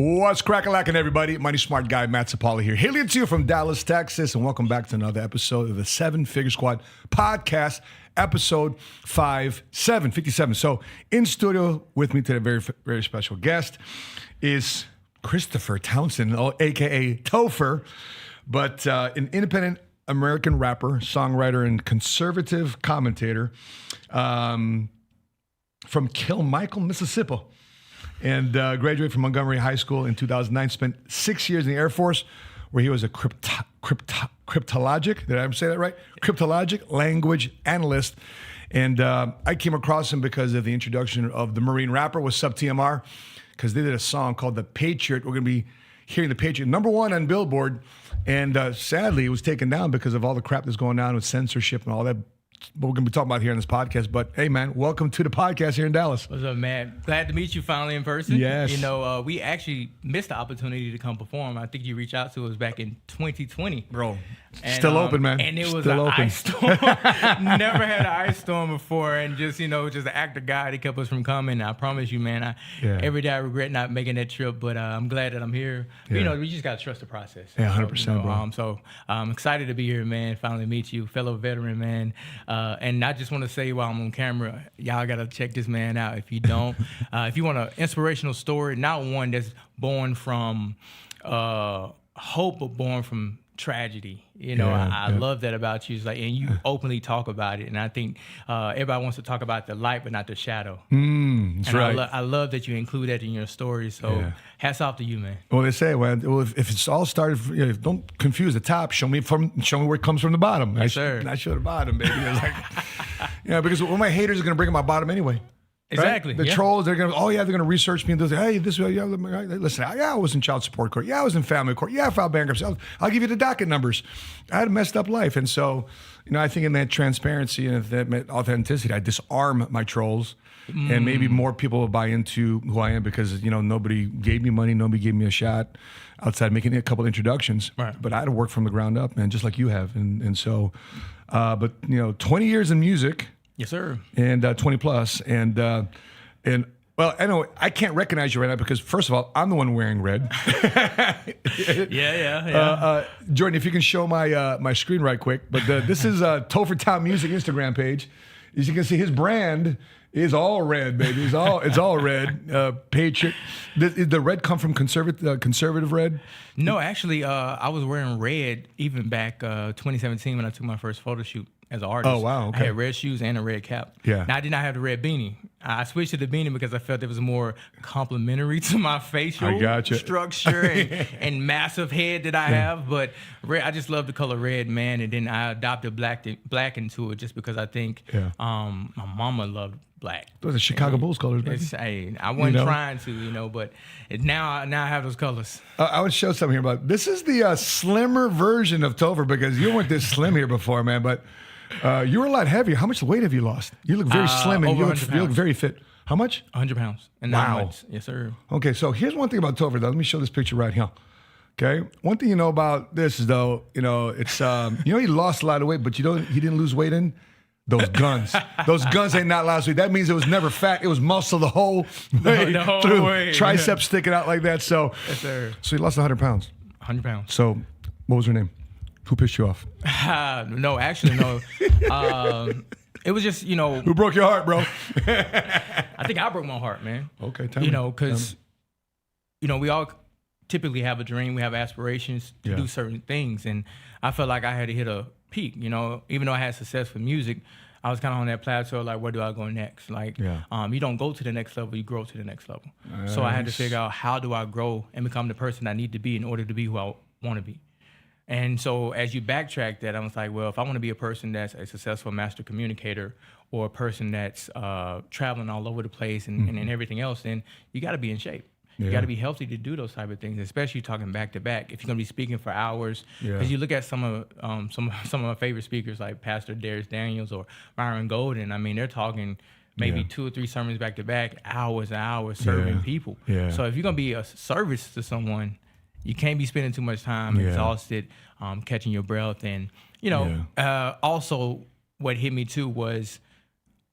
What's crack-a-lackin', everybody? Money Smart Guy, Matt Sapaula here. Hailing to you from Dallas, Texas, and welcome back to another episode of the Seven Figure Squad podcast, episode 57. So in studio with me today, very, very special guest is Christopher Townsend, a.k.a. Topher, but an independent American rapper, songwriter, and conservative commentator from Kilmichael, Mississippi. And graduated from Montgomery High School in 2009. Spent 6 years in the Air Force, where he was a cryptologic. Did I ever say that right? Cryptologic language analyst. And I came across him because of the introduction of the Marine rapper with Sub TMR, because they did a song called The Patriot. We're going to be hearing The Patriot, #1 on Billboard. And sadly, it was taken down because of all the crap that's going on with censorship and all that. What we're going to be talking about here on this podcast. But hey, man, welcome to the podcast here in Dallas. What's up, man? Glad to meet you finally in person. Yes. You know, we actually missed the opportunity to come perform. I think you reached out to us back in 2020. Bro, and, still open, man. And it was still an open. ice storm. Never had an ice storm before. And just, you know, just the act of God, he kept us from coming. I promise you, man, every day I regret not making that trip, but I'm glad that I'm here. But, you know, we just got to trust the process. Yeah, 100%, bro. So I'm excited to be here, man, finally meet you, fellow veteran, man. And I just want to say while I'm on camera, y'all got to check this man out. If you don't, if you want an inspirational story, not one that's born from hope, but born from tragedy. You know, I love that about you. It's like, and you openly talk about it. And I think everybody wants to talk about the light, but not the shadow. That's right. I love that you include that in your story. So hats off to you, man. Well, they say, well, if it's all started, don't confuse the top. Show me where it comes from the bottom. Yes, sir. I show the bottom, baby. It's like, because all my haters are going to bring up my bottom anyway. Exactly. Right? The trolls, they're going to research me and they'll say, hey, this way, listen, I was in child support court. Yeah, I was in family court. Yeah, I filed bankruptcy. I'll give you the docket numbers. I had a messed up life. And so, I think in that transparency and that authenticity, I disarm my trolls. And maybe more people will buy into who I am because, nobody gave me money. Nobody gave me a shot outside making a couple introductions. Right. But I had to work from the ground up, man, just like you have. And so, 20 years in music. Yes, sir. And 20 plus. And well, I know I can't recognize you right now because, first of all, I'm the one wearing red. Yeah. Jordan, if you can show my screen right quick. But this is Topher Town Music Instagram page. As you can see, his brand is all red, baby. It's all red. Patriot. Did the red come from conservative red? No, actually, I was wearing red even back 2017 when I took my first photo shoot as an artist. Oh, wow. Okay. I had red shoes and a red cap. Yeah. Now, I did not have the red beanie. I switched to the beanie because I felt it was more complimentary to my facial structure and massive head that I have. But red, I just love the color red, man. And then I adopted black into it just because I think my mama loved black. Those are Chicago Bulls colors, baby. I wasn't trying to, but now I have those colors. I would show something here about this is the slimmer version of Topher because you weren't this slim here before, man. But you were a lot heavier. How much weight have you lost? You look very slim and you look very fit. How much? 100 pounds. And wow. Yes, sir. Okay, so here's one thing about Topher, though. Let me show this picture right here. Okay, one thing you know about this is though, it's he lost a lot of weight, but he didn't lose weight in those guns. Those guns ain't not last weight. That means it was never fat. It was muscle the whole way through. Way. Triceps sticking out like that. So, yes, sir. So he lost 100 pounds. 100 pounds. So, what was her name? Who pissed you off? No, actually, no. It was just, Who broke your heart, bro? I think I broke my heart, man. Okay, tell me. Because, we all typically have a dream. We have aspirations to do certain things. And I felt like I had to hit a peak, even though I had success with music, I was kind of on that plateau, like, where do I go next? Like, you don't go to the next level, you grow to the next level. Nice. So I had to figure out how do I grow and become the person I need to be in order to be who I want to be. And so as you backtrack that, I was like, well, if I want to be a person that's a successful master communicator or a person that's traveling all over the place and everything else, then you got to be in shape. You got to be healthy to do those type of things, especially talking back to back. If you're gonna be speaking for hours, because you look at some of my favorite speakers like Pastor Darius Daniels or Myron Golden. I mean, they're talking maybe 2 or 3 sermons back to back, hours and hours serving people. Yeah. So if you're gonna be a service to someone, you can't be spending too much time exhausted, catching your breath, and also what hit me too was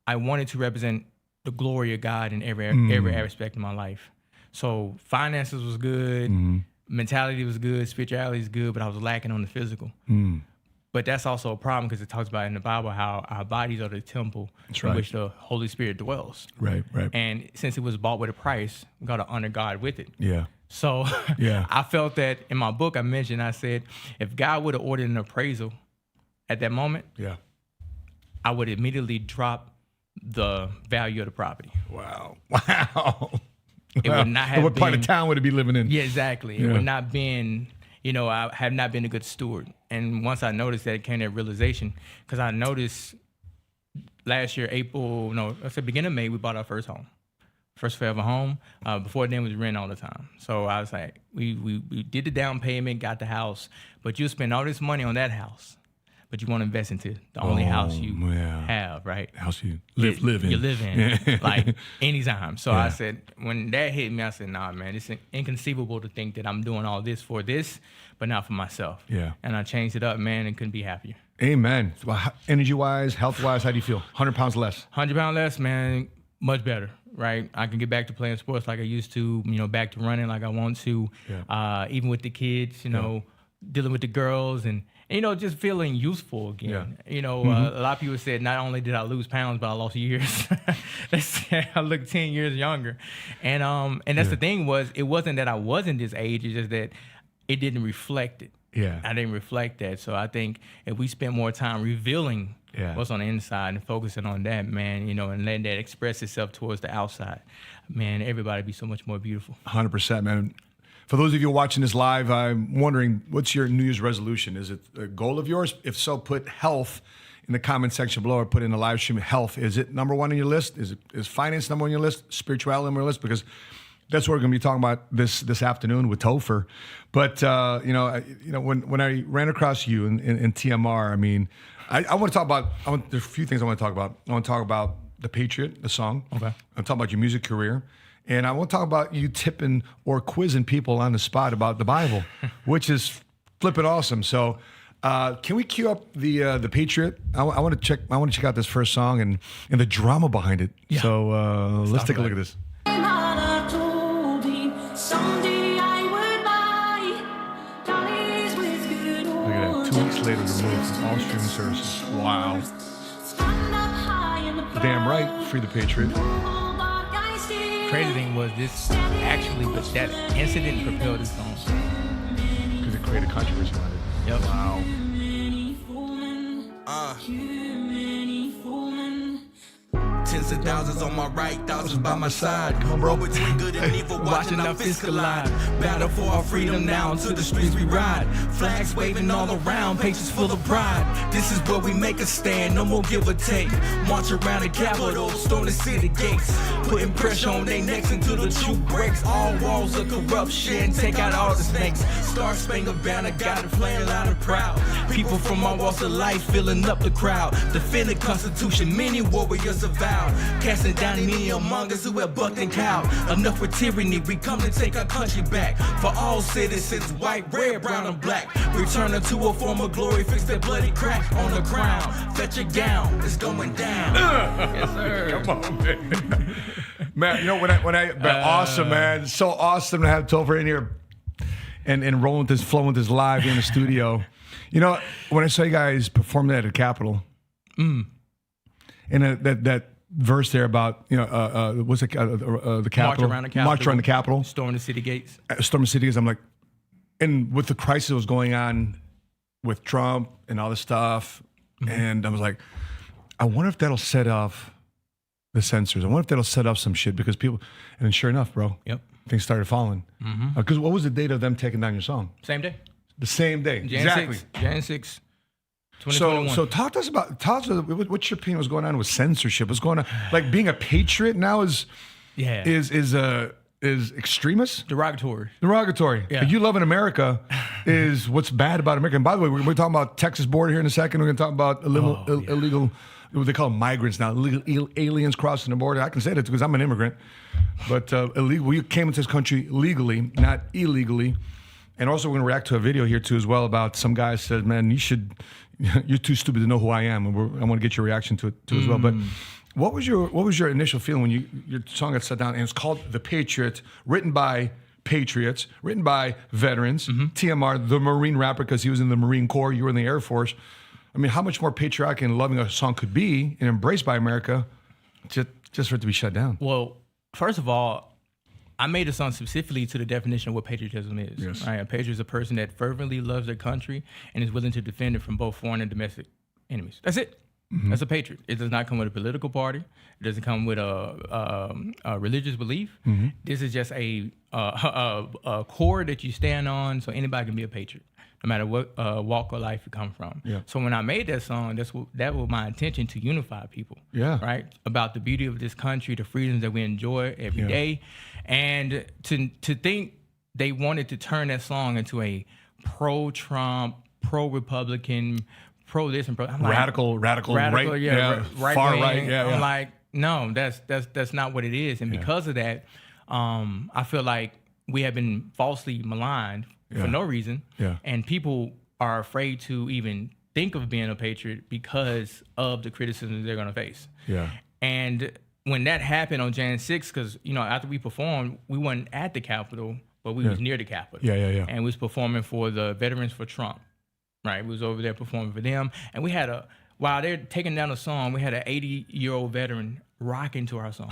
I wanted to represent the glory of God in every aspect of my life. So finances was good, mentality was good, spirituality is good, but I was lacking on the physical. But that's also a problem because it talks about in the Bible how our bodies are the temple in which the Holy Spirit dwells. Right. And since it was bought with a price, we got to honor God with it. Yeah. So I felt that in my book I said, if God would have ordered an appraisal at that moment, I would immediately drop the value of the property. Wow. It would not have what part of town would it be living in? Yeah, exactly. It would not been, I have not been a good steward. And once I noticed that, it came to that realization, because I noticed last year, beginning of May, we bought our first home. First forever home. Before then, it was rent all the time. So I was like, we did the down payment, got the house, but you spend all this money on that house, but you want to invest into the only house you have, right? House you live in. You live in, like anytime. So I said, when that hit me, I said, nah, man, it's inconceivable to think that I'm doing all this for this, but not for myself. Yeah. And I changed it up, man, and couldn't be happier. Amen. Well, energy-wise, health-wise, how do you feel? 100 pounds less? 100 pounds less, man, much better, right? I can get back to playing sports like I used to, back to running like I want to, even with the kids, dealing with the girls and just feeling useful again. A lot of people said not only did I lose pounds, but I lost years. They said I look 10 years younger. And that's the thing it wasn't that I wasn't this age, it's just that it didn't reflect it. Yeah. I didn't reflect that. So I think if we spend more time revealing what's on the inside and focusing on that, man, and letting that express itself towards the outside, man, everybody be so much more beautiful. 100%, man. For those of you watching this live, I'm wondering, what's your New Year's resolution? Is it a goal of yours? If so, put health in the comment section below, or put in the live stream health. Is it number one on your list? Is finance number one on your list? Spirituality number one on your list? Because that's what we're going to be talking about this afternoon with Topher. But when I ran across you in TMR, I mean, I want to talk about. There's a few things I want to talk about. I want to talk about the Patriot, the song. Okay. I'm talking about your music career. And I want to talk about you tipping or quizzing people on the spot about the Bible, which is flipping awesome. So, can we cue up the Patriot? I want to check out this first song and the drama behind it. Yeah. So let's take a look at this. Look at that. 2 weeks later, removed from all streaming services. Wow. Damn right, free the Patriot. Crazy thing was that incident propelled this song. Because it created controversy around it. Yep. Wow. Tens of thousands on my right, thousands by my side. Come on, bro. Between good and evil, watching our fists collide. Battle for our freedom now, to the streets we ride. Flags waving all around, patience full of pride. This is where we make a stand, no more give or take. March around the Capitol, storm the city gates. Putting pressure on their necks until the truth breaks. All walls of corruption, take out all the snakes. Star Spangled Banner, got it playing loud and proud. People from all walks of life filling up the crowd. Defend the Constitution, many warriors have vowed. Casting down many among us who have bucked and cowed. Enough with tyranny, we come to take our country back. For all citizens, white, red, brown, and black. Returning to a form of glory, fix that bloody crack on the crown. Fetch your gown, it's going down. Yes, sir. Come on, man. Man, awesome, man. It's so awesome to have Topher in here and rolling with this, flowing with this live here in the studio. When I saw you guys perform that at Capitol, and that verse there about what's it the Capitol, march around the Capitol, storm the city gates. I'm like, and with the crisis that was going on with Trump and all this stuff, and I was like, I wonder if that'll set off the censors. I wonder if that'll set off some shit, because people, and then sure enough, bro, things started falling. Because what was the date of them taking down your song? Same day. The same day. Exactly. Jan 6. 2021. So talk to us what's your opinion? What's going on with censorship? What's going on? Like, being a patriot now is extremist? Derogatory. Yeah. Like, you loving America is what's bad about America. And by the way, we're talking about Texas border here in a second. We're going to talk about illegal, what they call migrants now, illegal aliens crossing the border. I can say that because I'm an immigrant. But illegal, we came into this country legally, not illegally. And also, we're going to react to a video here too as well about some guy said, man, you're too stupid to know who I am. And I want to get your reaction to it too as well. But What was your initial feeling when your song got set down and it's called The Patriot, written by patriots, written by veterans, TMR, the Marine rapper, because he was in the Marine Corps, you were in the Air Force. I mean, how much more patriotic and loving a song could be and embraced by America just for it to be shut down? Well, first of all, I made a song specifically to the definition of what patriotism is. Yes. Right? A patriot is a person that fervently loves their country and is willing to defend it from both foreign and domestic enemies. That's it. That's a patriot. It does not come with a political party. It doesn't come with a religious belief. This is just a core that you stand on, so anybody can be a patriot, no matter what walk of life you come from. Yeah. So when I made that song, that was my intention, to unify people. Yeah. Right? About the beauty of this country, the freedoms that we enjoy every day, and to think they wanted to turn that song into a pro-Trump, pro-Republican, pro this and pro. I'm like, radical, right, right far wing. right. Yeah, I'm like, no, that's not what it is. And because of that, I feel like we have been falsely maligned for no reason. Yeah. And people are afraid to even think of being a patriot because of the criticism they're going to face. Yeah. And when that happened on Jan 6th, because after we performed, we weren't at the Capitol, but we was near the Capitol. Yeah. And we was performing for the Veterans for Trump. Right, we was over there performing for them, and we had while they're taking down the song, we had an 80-year-old veteran rocking to our song.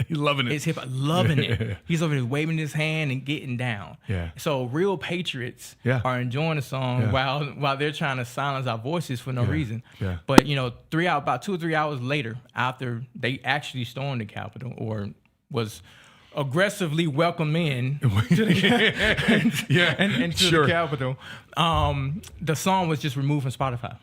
He's loving it. It's hip, loving it. He's over there waving his hand and getting down. Yeah. So real patriots are enjoying the song while they're trying to silence our voices for no reason. Yeah. But about 2 or 3 hours later, after they actually stormed the Capitol or was aggressively welcome in to the, and to the Capitol, the song was just removed from Spotify.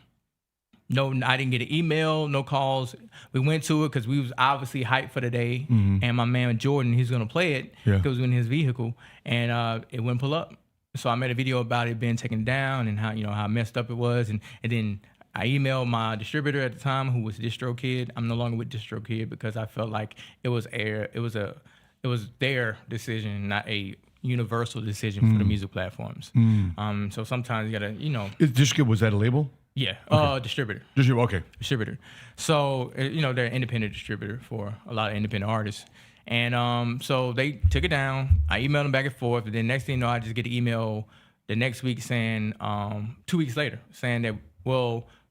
No, I didn't get an email, no calls. We went to it because we was obviously hyped for the day, and my man Jordan, he's gonna play it because it was in his vehicle, and it wouldn't pull up. So I made a video about it being taken down and how messed up it was, and then I emailed my distributor at the time, who was DistroKid. I'm no longer with DistroKid because I felt like it was their decision, not a universal decision for the music platforms. So sometimes you gotta, DistroKid, was that a label? Yeah, okay. Distributor. Distributor. So they're an independent distributor for a lot of independent artists, and so they took it down. I emailed them back and forth, and then next thing you know, I just get an email the next week saying, 2 weeks later, saying that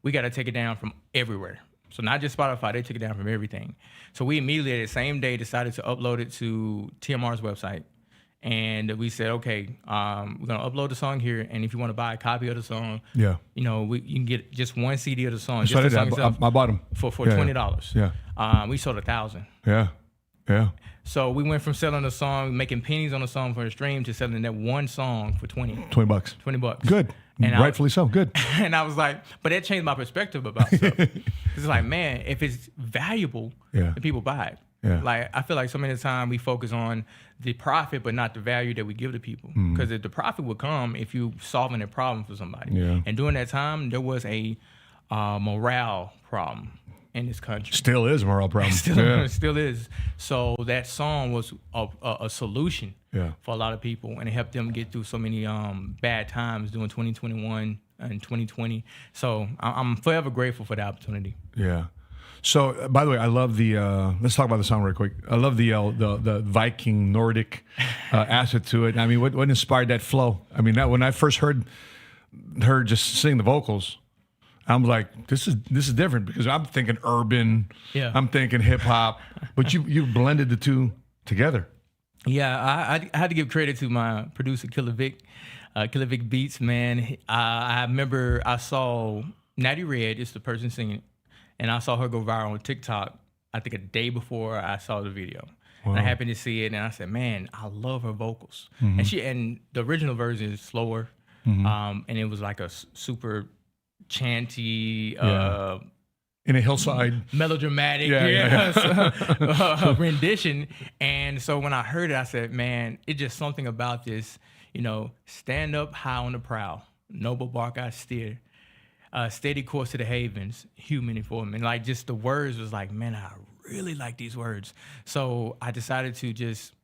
we got to take it down from everywhere. So not just Spotify, they took it down from everything. So we immediately, the same day, decided to upload it to TMR's website. And we said, okay, we're going to upload the song here. And if you want to buy a copy of the song, you can get just one CD of the song. So just the song I bought them. For $20. Yeah. We sold 1,000. Yeah. Yeah. So we went from selling the song, making pennies on the song for a stream, to selling that one song for $20. $20. Good. And rightfully so. Good. And I was like, but that changed my perspective about stuff. It's like, man, if it's valuable, then people buy it. Yeah. Like, I feel like so many times we focus on the profit, but not the value that we give to people. Because the profit would come if you solving a problem for somebody. Yeah. And during that time, there was a morale problem in this country. Still is a morale problem. Still is. So that song was a solution for a lot of people, and it helped them get through so many bad times during 2021 and 2020. So I'm forever grateful for the opportunity. Yeah. So, by the way, I love the. Let's talk about the song real quick. I love the Viking Nordic aspect to it. I mean, what inspired that flow? I mean, when I first heard her just sing the vocals, I'm like, this is different, because I'm thinking urban, I'm thinking hip hop, but you blended the two together. Yeah, I had to give credit to my producer, Killer Vic Beats, man. I remember I saw Natty Red, is the person singing it, and I saw her go viral on TikTok, I think a day before I saw the video. Wow. And I happened to see it, and I said, man, I love her vocals. And the original version is slower, and it was like a super chanty, in a hillside, melodramatic rendition. And so when I heard it, I said, man, it's just something about this, stand up high on the prowl, noble bark I steer, steady course to the havens, human informant. And like, just the words was like, man, I really like these words. So I decided to just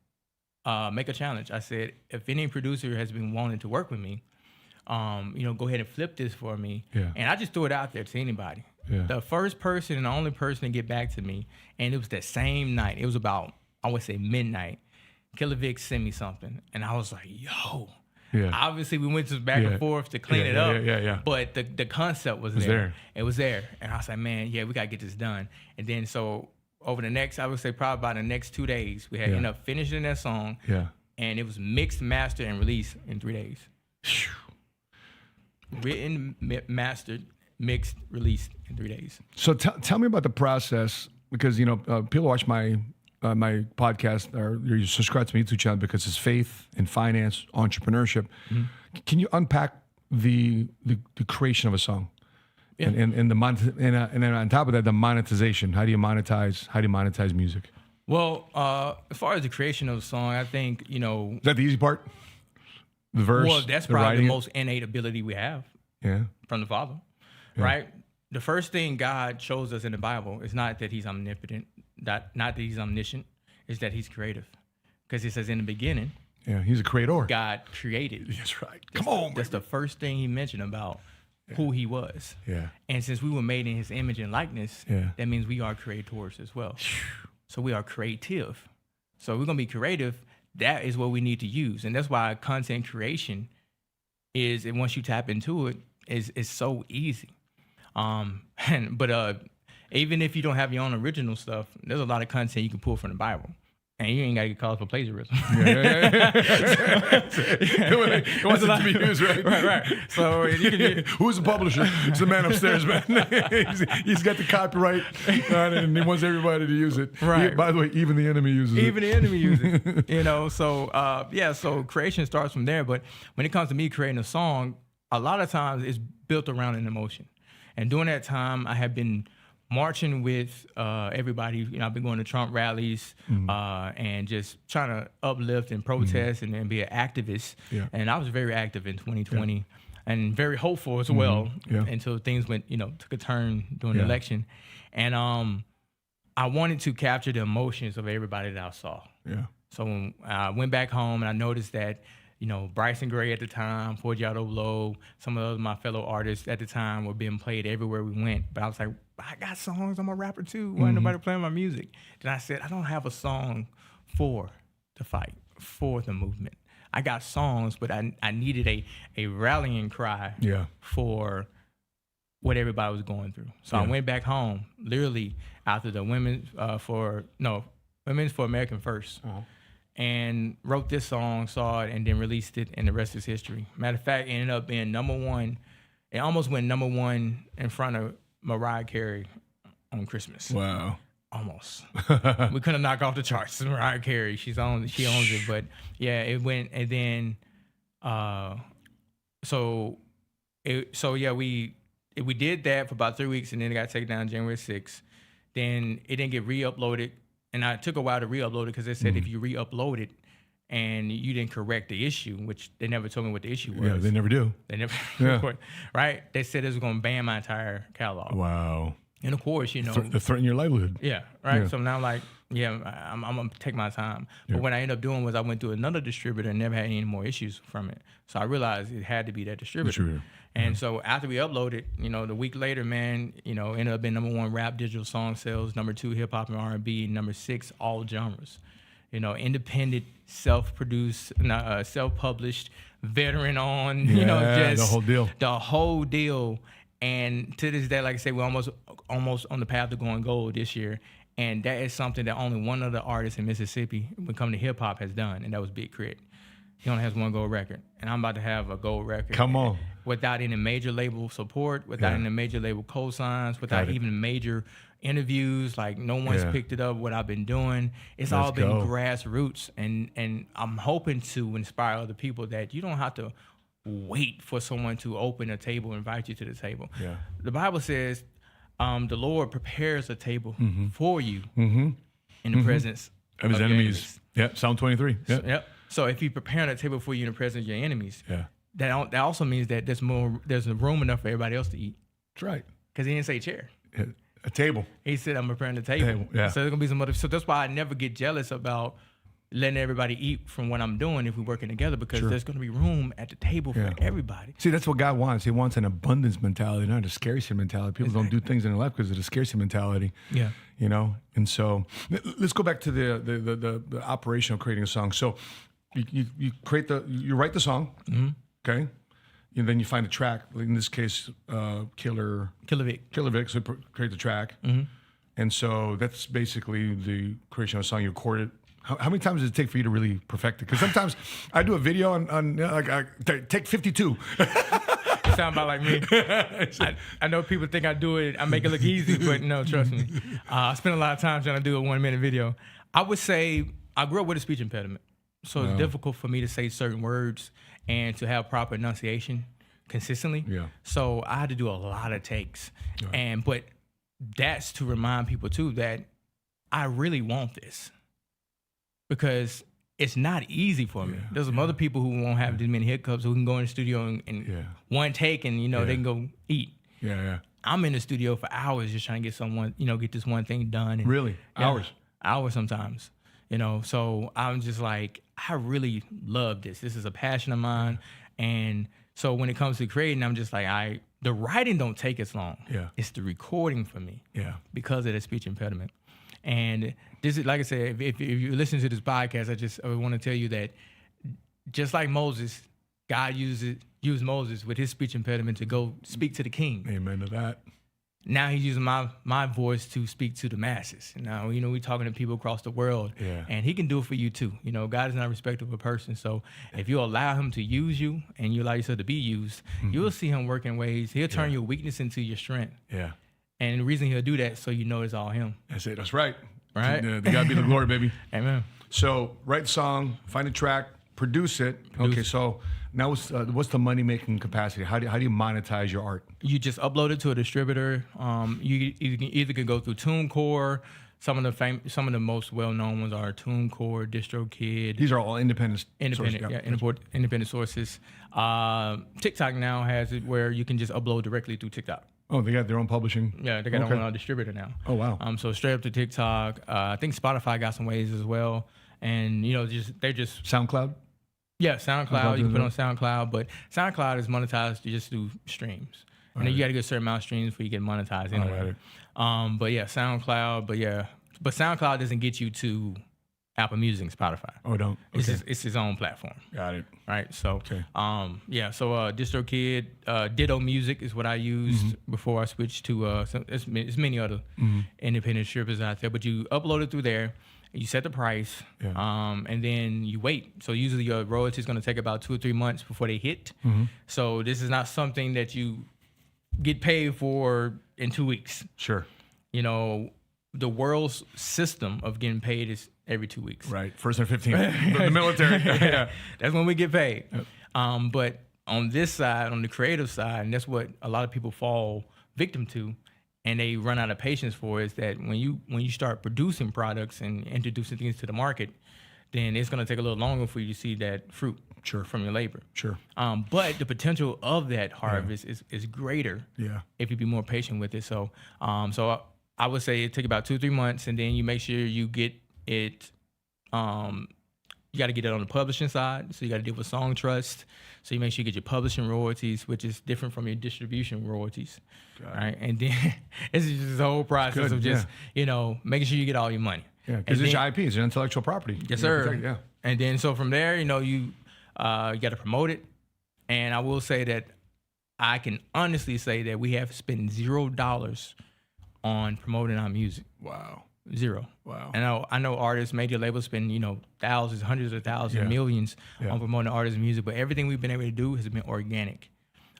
make a challenge. I said, if any producer has been wanting to work with me, go ahead and flip this for me. Yeah. And I just threw it out there to anybody. Yeah. The first person and the only person to get back to me, and it was that same night. It was about, I would say, midnight. Killer Vic sent me something, and I was like, yo. Yeah. Obviously, we went just back and forth to clean it up. Yeah. But the concept was there. It was there. And I was like, man, yeah, we got to get this done. And then so over the next, I would say probably about the next 2 days, we had ended up finishing that song. Yeah. And it was mixed, mastered, and released in 3 days. Written, mastered, mixed, released in 3 days. So tell me about the process, because, you know, people watch my podcast, or you subscribe to my YouTube channel because it's faith and finance, entrepreneurship. Mm-hmm. Can you unpack the creation of a song? Yeah. And then on top of that, the monetization. How do you monetize music? Well, as far as the creation of a song, I think, you know, is that the easy part? The verse. Well, that's probably the most innate ability we have. Yeah. From the Father, right? The first thing God shows us in the Bible is not that He's omnipotent, not that He's omniscient, is that He's creative. Because it says in the beginning, He's a creator. God created. That's right. Come on. That's the first thing He mentioned about who He was. Yeah. And since we were made in His image and likeness, that means we are creators as well. So we are creative. So we're gonna be creative. That is what we need to use, and that's why content creation is. And once you tap into it, is so easy. But even if you don't have your own original stuff, there's a lot of content you can pull from the Bible, and you ain't got to get called for plagiarism. It wants it to be used, right? Right. So who's the publisher? It's the man upstairs, man. he's got the copyright, and he wants everybody to use it. Right. By the way, even the enemy uses it. Even the enemy uses it. You know. So so creation starts from there. But when it comes to me creating a song, a lot of times it's built around an emotion. And during that time, I have been marching with everybody. You know, I've been going to Trump rallies and just trying to uplift and protest and be an activist. Yeah. And I was very active in 2020 and very hopeful as well until things went, took a turn during the election. And I wanted to capture the emotions of everybody that I saw. Yeah. So when I went back home and I noticed that, Bryson Gray at the time, Forgiato Low, some of my fellow artists at the time were being played everywhere we went. But I was like, I got songs. I'm a rapper too. Why ain't nobody playing my music? Then I said, I don't have a song for the fight, for the movement. I got songs, but I needed a rallying cry for what everybody was going through. So I went back home, literally after the Women's for American First. And wrote this song, saw it, and then released it, and the rest is history. Matter of fact, it ended up being #1. It almost went #1 in front of Mariah Carey on Christmas. Wow. Almost. We couldn't knock off the charts. Mariah Carey, she owns it. But yeah, it went, and then we did that for about 3 weeks, and then it got taken down January 6th. Then it didn't get re-uploaded. And it took a while to re-upload it because they said if you re-upload it and you didn't correct the issue, which they never told me what the issue was. Yeah, they never do. They never record, right? They said it was going to ban my entire catalog. Wow. And of course, they threaten your livelihood. Yeah, right? Yeah. So now I'm going to take my time. But what I ended up doing was I went to another distributor and never had any more issues from it. So I realized it had to be that distributor. And so after we uploaded, the week later, man, ended up being #1 rap digital song sales, #2 hip hop and R&B, #6 all genres. Independent, self-produced, self-published, veteran-owned, just the whole deal. And to this day, like I say, we're almost on the path to going gold this year. And that is something that only one other artist in Mississippi, when it comes to hip hop, has done, and that was Big Crit. He only has 1 gold record, and I'm about to have a gold record. Come on. Without any major label support, without any major label cosigns, without even major interviews, like no one's picked it up, what I've been doing. It's all been grassroots, and I'm hoping to inspire other people that you don't have to wait for someone to open a table, invite you to the table. Yeah. The Bible says the Lord prepares a table for you in the presence of his enemies. Yeah, Psalm 23. Yep. So if He's preparing a table for you in the presence of your enemies, that also means that there's room enough for everybody else to eat. That's right. Because He didn't say chair. A table. He said, I'm preparing the table. Yeah. So there's going to be some other. So that's why I never get jealous about letting everybody eat from what I'm doing if we're working together, because there's going to be room at the table for everybody. See, that's what God wants. He wants an abundance mentality, not a scarcity mentality. People don't do things in their life because of the scarcity mentality. Yeah. You know? And so let's go back to the operation of creating a song. So you write the song, okay? And then you find a track. Like in this case, Killer Vic. So create the track. And so that's basically the creation of a song. You record it. How many times does it take for you to really perfect it? Because sometimes I do a video on like I take 52. You sound about like me. I know people think I do it, I make it look easy, but no, trust me. I spend a lot of time trying to do a 1 minute video. I would say I grew up with a speech impediment. So it's difficult for me to say certain words and to have proper enunciation consistently. Yeah. So I had to do a lot of takes. Right. But that's to remind people too that I really want this. Because it's not easy for me. There's some other people who won't have as many hiccups, who can go in the studio and one take and, they can go eat. Yeah. I'm in the studio for hours just trying to get get this one thing done. And, really? Hours? Hours sometimes. So I'm just like, I really love this. This is a passion of mine. And so when it comes to creating, I'm just like, the writing don't take as long. Yeah. It's the recording for me. Yeah. Because of the speech impediment. And this is, like I said, if you listen to this podcast, I want to tell you that just like Moses, God used Moses with his speech impediment to go speak to the king. Amen to that. Now he's using my voice to speak to the masses. Now, we're talking to people across the world, and he can do it for you too. God is not respectful of a person. So if you allow him to use you and you allow yourself to be used, you'll see him work in ways. He'll turn your weakness into your strength. Yeah. And the reason he'll do that, so it's all him. That's it. That's right. Right? To God be the glory, baby. Amen. So write the song, find a track, produce it. Okay, so now what's the money-making capacity? How do you monetize your art? You just upload it to a distributor. You either can go through TuneCore. Some of the most well-known ones are TuneCore, DistroKid. These are all independent sources. Independent sources. TikTok now has it where you can just upload directly through TikTok. Oh, they got their own publishing? Yeah, they got their own distributor now. Oh, wow. So straight up to TikTok. I think Spotify got some ways as well. And, they're just... SoundCloud? Yeah, SoundCloud. You can put on SoundCloud. But SoundCloud is monetized just through streams. And then you got to get a certain amount of streams before you get monetized anyway. But yeah, SoundCloud. But SoundCloud doesn't get you to Apple Music and Spotify. Oh, don't? Okay. It's his own platform. Got it. Right. So, DistroKid, Ditto Music is what I used before I switched to. There's many other independent strippers out there, but you upload it through there. You set the price, and then you wait. So usually your royalty is going to take about 2 or 3 months before they hit. So this is not something that you get paid for in 2 weeks. Sure. The world's system of getting paid is every 2 weeks. Right. First and 15th. The military. That's when we get paid. Yep. But on this side, on the creative side, and that's what a lot of people fall victim to, and they run out of patience for, is that when you start producing products and introducing things to the market, then it's going to take a little longer for you to see that fruit from your labor. Sure. But the potential of that harvest is greater if you be more patient with it. So I would say it take about 2 or 3 months, and then you make sure you get it. You got to get it on the publishing side, so you got to deal with Song Trust. So you make sure you get your publishing royalties, which is different from your distribution royalties, right? And then it's just this whole process of just making sure you get all your money. Yeah, because it's your IP, it's your intellectual property. Yes, sir. And then so from there, you got to promote it. And I will say that I can honestly say that we have spent $0 on promoting our music. Wow. 0. Wow. And I know artists, major labels spend, thousands, hundreds of thousands, millions on promoting artists' music, but everything we've been able to do has been organic.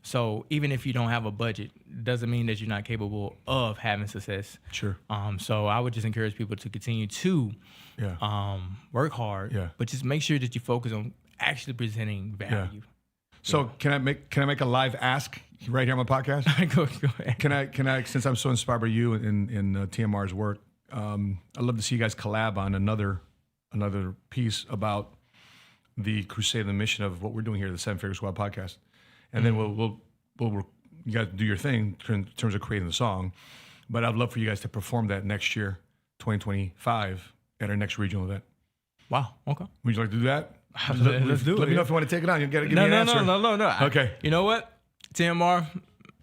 So even if you don't have a budget, it doesn't mean that you're not capable of having success. Sure. So I would just encourage people to continue to work hard, but just make sure that you focus on actually presenting value. Yeah. So can I make a live ask right here on my podcast? Go ahead. Can I, since I'm so inspired by you and TMR's work, I'd love to see you guys collab on another piece about the crusade and the mission of what we're doing here, the Seven Figure Squad podcast. And then we'll you guys do your thing in terms of creating the song. But I'd love for you guys to perform that next year, 2025, at our next regional event. Wow. Okay. Would you like to do that? Let's do it. Let me know if you want to take it on. You got to give No, me an no, answer. no. Okay. You know what? TMR,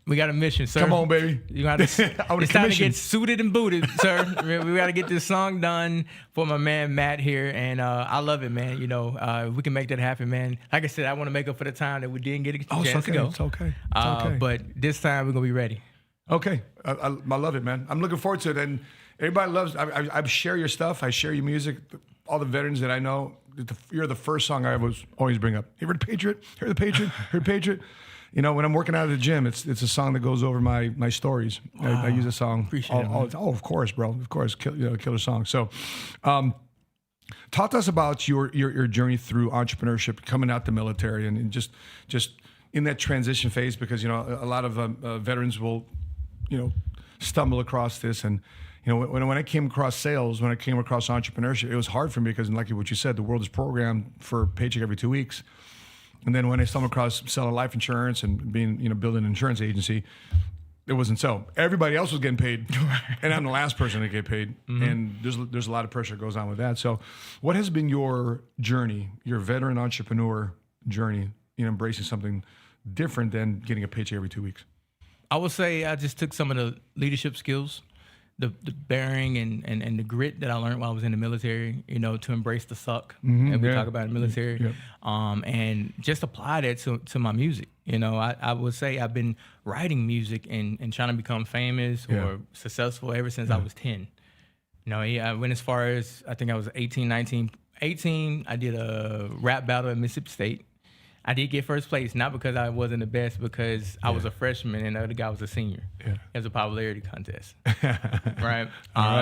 we got a mission, sir. Come on, baby. You got to. I want a It's time to commission. get suited and booted, sir. We got to get this song done for my man Matt here, and I love it, man. You know, we can make that happen, man. Like I said, I want to make up for the time that we didn't get a chance to go. It's okay. It's okay. But this time we're gonna be ready. Okay. I love it, man. I'm looking forward to it. And everybody loves, I share your stuff. I share your music. All the veterans that I know, you're the first song I always bring up. You heard Patriot? Heard the Patriot? Heard Patriot? You know, when I'm working out at the gym, it's a song that goes over my stories. Wow. I use a song. Appreciate it. Oh, of course, bro. Of course, killer song. So, talk to us about your journey through entrepreneurship, coming out the military, and just in that transition phase, because you know a lot of veterans will, you know, stumble across this. And you know, when I came across sales, when I came across entrepreneurship, it was hard for me because, like what you said, the world is programmed for a paycheck every 2 weeks. And then when I stumbled across selling life insurance and being, you know, building an insurance agency, it wasn't so. Everybody else was getting paid, and I'm the last person to get paid. Mm-hmm. And there's a lot of pressure that goes on with that. So, what has been your journey, your veteran entrepreneur journey, in embracing something different than getting a paycheck every 2 weeks? I would say I just took some of the leadership skills, the bearing and the grit that I learned while I was in the military, you know, to embrace the suck that we talk about in the military, and just apply that to my music. You know, I would say I've been writing music and trying to become famous or successful ever since I was 10. You know, I went as far as, I think I was 18, I did a rap battle at Mississippi State. I did get first place, not because I wasn't the best, because I was a freshman and the other guy was a senior. Yeah. It was a popularity contest, right?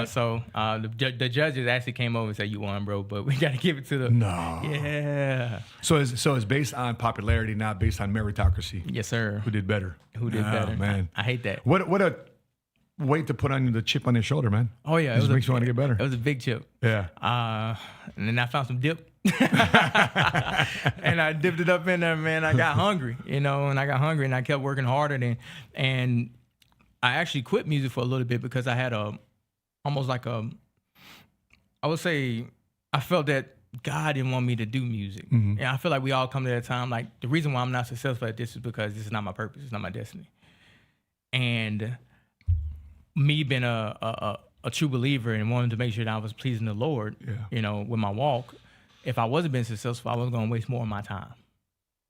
So the judges actually came over and said, "You won, bro," but we got to give it to the Yeah. So it's based on popularity, not based on meritocracy. Yes, sir. Who did better? Who did better? Man, I hate that. What a weight to put on the chip on your shoulder, man. Oh yeah, it just makes you want to get better. It was a big chip. Yeah. And then I found some dip. And I dipped it up in there, man. I got hungry, you know, and I kept working harder. And I actually quit music for a little bit because I had I would say, I felt that God didn't want me to do music. Mm-hmm. And I feel like we all come to that time, like, the reason why I'm not successful at this is because this is not my purpose. It's not my destiny. And me being a true believer and wanting to make sure that I was pleasing the Lord, you know, with my walk, if I wasn't being successful, I was going to waste more of my time,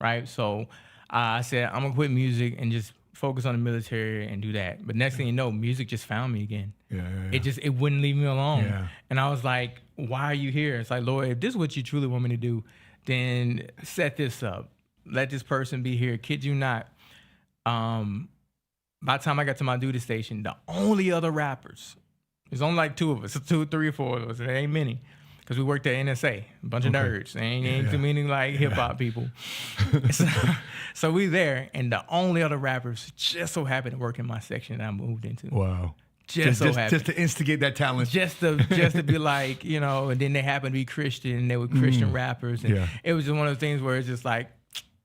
right? So I said, I'm going to quit music and just focus on the military and do that. But next thing you know, music just found me again. It wouldn't leave me alone. Yeah. And I was like, why are you here? It's like, Lord, if this is what you truly want me to do, then set this up. Let this person be here. Kid you not. By the time I got to my duty station, the only other rappers, there's only like 2 of us, 2, 3, or 4 of us. It ain't many. Because we worked at NSA, a bunch of nerds. They ain't too many like hip hop people. So we there, and the only other rappers just so happened to work in my section that I moved into. Wow. Just to instigate that talent. Just to be like, you know, and then they happened to be Christian, and they were Christian rappers. And it was just one of those things where it's just like,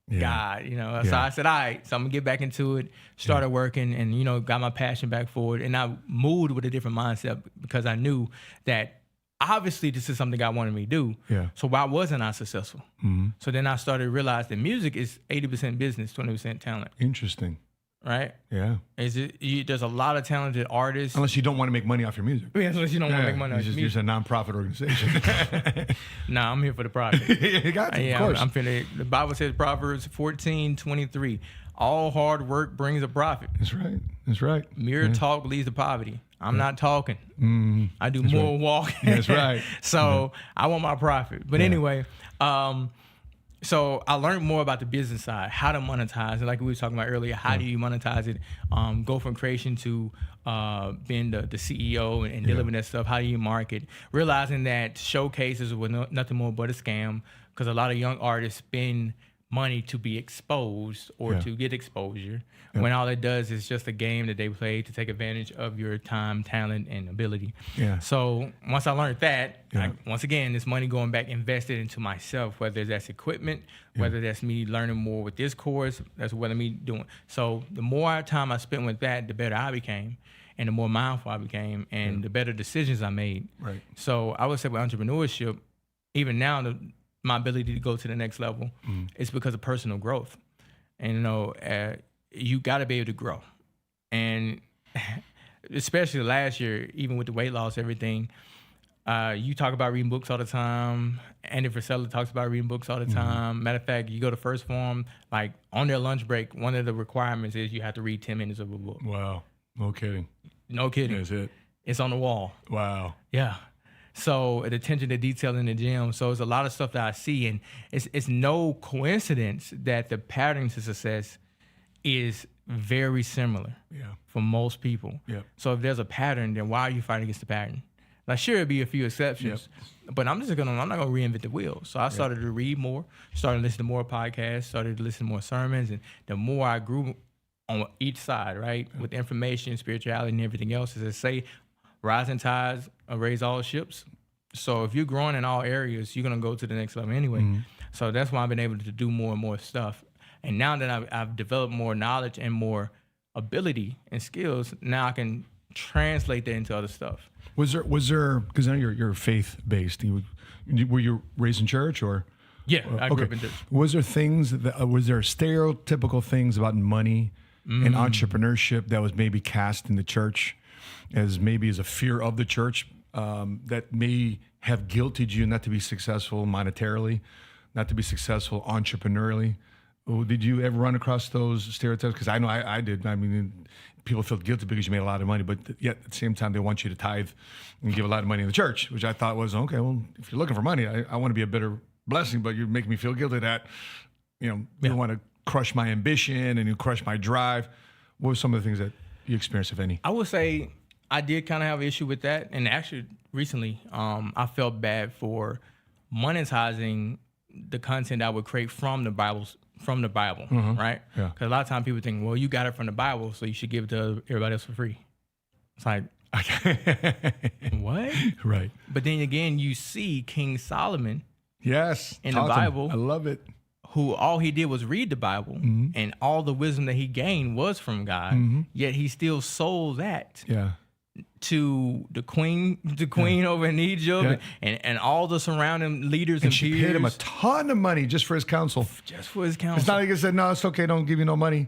God, you know. So I said, all right, so I'm gonna get back into it, started working, and, you know, got my passion back forward. And I moved with a different mindset because I knew that obviously this is something God wanted me to do. Yeah. So why wasn't I successful? Mm-hmm. So then I started to realize that music is 80% business, 20% talent. Interesting. Right? Yeah. There's a lot of talented artists. Unless you don't want to make money off your music. Yeah, unless you don't want to make money off your music. You're just a nonprofit organization. Nah, I'm here for the project. You got to, of course. I'm finna, the Bible says, Proverbs 14:23, all hard work brings a profit. That's right. That's right. Mere talk leads to poverty. I'm not talking. I do more walking. That's right. So I want my profit. But anyway, so I learned more about the business side, how to monetize it. Like we were talking about earlier, how do you monetize it? Go from creation to being the CEO and delivering that stuff. How do you market? Realizing that showcases were nothing more but a scam, because a lot of young artists spend money to be exposed or to get exposure, when all it does is just a game that they play to take advantage of your time, talent, and ability. So once I learned that, once again, this money going back invested into myself, whether that's equipment, whether that's me learning more with this course, that's whether me doing. So the more time I spent with that, the better I became, and the more mindful I became, and the better decisions I made. Right. So I would say with entrepreneurship, even now, my ability to go to the next level is because of personal growth. And, you got to be able to grow. And especially last year, even with the weight loss, everything, you talk about reading books all the time. Andy Frisella talks about reading books all the time. Matter of fact, you go to First Form, like on their lunch break, one of the requirements is you have to read 10 minutes of a book. Wow. No kidding. No kidding. That's it. It's on the wall. Wow. Yeah. So the attention to detail in the gym. So it's a lot of stuff that I see, and it's no coincidence that the pattern to success is very similar for most people. Yep. So if there's a pattern, then why are you fighting against the pattern? Now, sure, it'll be a few exceptions, but I'm not gonna reinvent the wheel. So I started to read more, started to listen to more podcasts, started to listen to more sermons, and the more I grew on each side, right, with information, spirituality, and everything else, as I say, rising tides raise all ships. So if you're growing in all areas, you're gonna go to the next level anyway. So that's why I've been able to do more and more stuff. And now that I've developed more knowledge and more ability and skills, now I can translate that into other stuff. Was there? Because I know you're faith based. Were you raised in church or? Yeah, I grew up in church. Was there stereotypical things about money and entrepreneurship that was maybe cast in the church as a fear of the church that may have guilted you not to be successful monetarily, not to be successful entrepreneurially? Did you ever run across those stereotypes? Because I know I did. I mean, people feel guilty because you made a lot of money, but yet at the same time, they want you to tithe and give a lot of money in the church, which I thought was, okay, well, if you're looking for money, I want to be a better blessing, but you're making me feel guilty that, you want to crush my ambition and you crush my drive. What were some of the things that you experienced, if any? I would say I did kind of have an issue with that. And actually, recently, I felt bad for monetizing the content I would create from the Bible, right? Yeah. Because a lot of times people think, well, you got it from the Bible, so you should give it to everybody else for free. It's like, what? Right. But then again, you see King Solomon Yes. in the Bible. I love it. Who all he did was read the Bible, and all the wisdom that he gained was from God, yet he still sold that to the queen over in Egypt and all the surrounding leaders and she peers. paid him a ton of money just for his counsel. Just for his counsel. It's not like he said, no, it's okay, don't give you no money.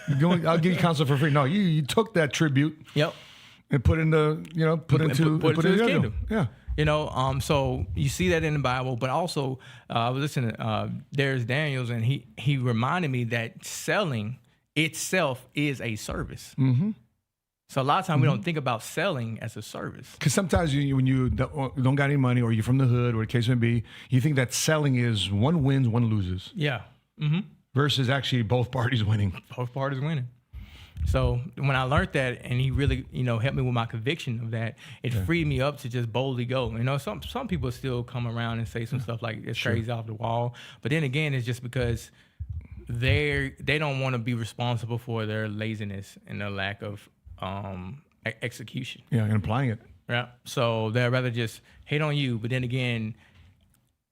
I'll give you counsel for free. No, you took that tribute and put into his kingdom. Yeah. So you see that in the Bible, but also I was listening to Darius Daniels, and he reminded me that selling itself is a service. So a lot of times we don't think about selling as a service. Because sometimes when you don't got any money, or you're from the hood, or the case may be, you think that selling is one wins, one loses. Yeah. Versus actually both parties winning. Both parties winning. So when I learned that, and he really, helped me with my conviction of that, it freed me up to just boldly go. Some people still come around and say some stuff like it's crazy off the wall, but then again, it's just because they don't want to be responsible for their laziness and their lack of execution. Yeah, and applying it. Yeah. So they'd rather just hate on you, but then again,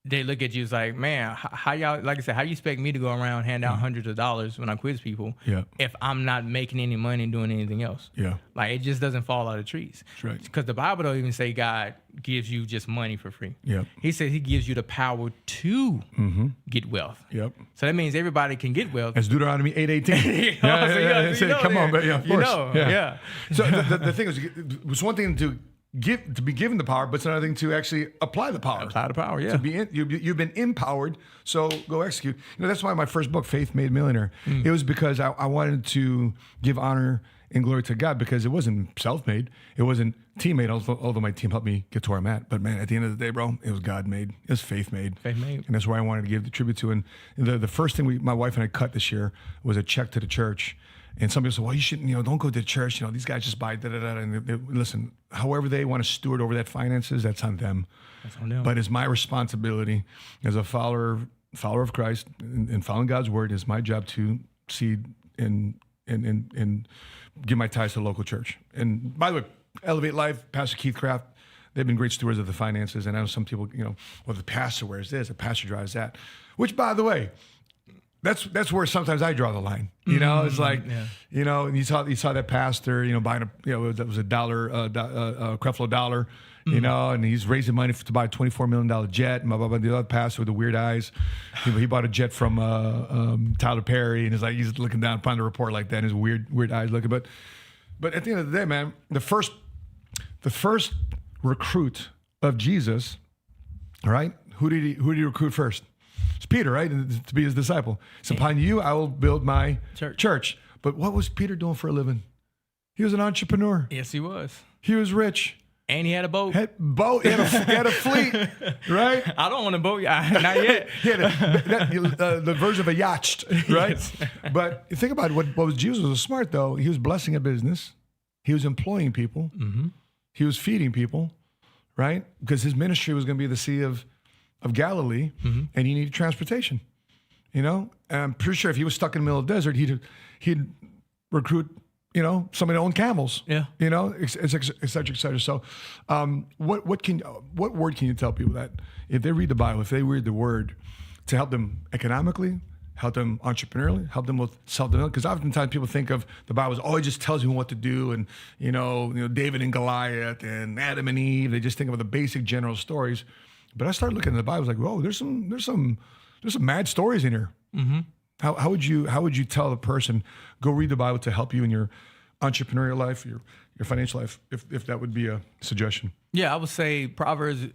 they look at you as like, man, how y'all, like I said, how you expect me to go around hand out hundreds of dollars when I quiz people if I'm not making any money and doing anything else? Yeah. Like, it just doesn't fall out of trees. That's right. Because the Bible don't even say God gives you just money for free. Yeah. He says he gives you the power to get wealth. Yep. So that means everybody can get wealth. That's Deuteronomy 8:18. Come on, but of course. Yeah. So the thing is, it's one thing to be given the power, but it's another thing to actually apply the power. Apply the power, yeah. You've been empowered, so go execute. That's why my first book, Faith Made Millionaire, it was because I wanted to give honor and glory to God, because it wasn't self-made, it wasn't team-made, although my team helped me get to where I'm at. But man, at the end of the day, bro, it was God-made, it was faith-made. Faith-made. And that's where I wanted to give the tribute to. And the first thing my wife and I cut this year was a check to the church. And some people say, well, you shouldn't, don't go to the church. These guys just buy da-da-da. And listen, however they want to steward over that finances, that's on them. That's on them. But it's my responsibility as a follower of Christ and following God's word. It's my job to seed and give my tithes to the local church. And by the way, Elevate Life, Pastor Keith Kraft, they've been great stewards of the finances. And I know some people, well, the pastor wears this, the pastor drives that. Which, by the way, that's where sometimes I draw the line. It's like, and you saw that pastor, buying that was $1, Creflo dollar, you know, and he's raising money to buy a $24 million jet. And blah, blah, blah. The other pastor with the weird eyes, he bought a jet from Tyler Perry, and he's looking down upon the report like that, and his weird eyes looking. But at the end of the day, man, the first recruit of Jesus, all right? Who did he recruit first? It's Peter, right? To be his disciple. So upon you, I will build my church. But what was Peter doing for a living? He was an entrepreneur. Yes, he was. He was rich. And he had a boat. He had a fleet, right? I don't want a boat. Not yet. He had the version of a yacht, right? Yes. But you think about what was Jesus was smart, though. He was blessing a business. He was employing people. Mm-hmm. He was feeding people, right? Because his ministry was going to be the Sea of Galilee, mm-hmm. and he needed transportation, you know? And I'm pretty sure if he was stuck in the middle of the desert, he'd recruit, you know, somebody to own camels, you know, et cetera, et cetera. So what word can you tell people that if they read the Bible, if they read the word to help them economically, help them entrepreneurially, help them with self-development? Because oftentimes people think of the Bible as, it just tells you what to do, and you know David and Goliath and Adam and Eve. They just think of the basic general stories. But I started looking at the Bible, I was like, whoa, there's some mad stories in here. Mm-hmm. How would you tell a person, go read the Bible to help you in your entrepreneurial life, your financial life, if that would be a suggestion? Yeah, I would say Proverbs.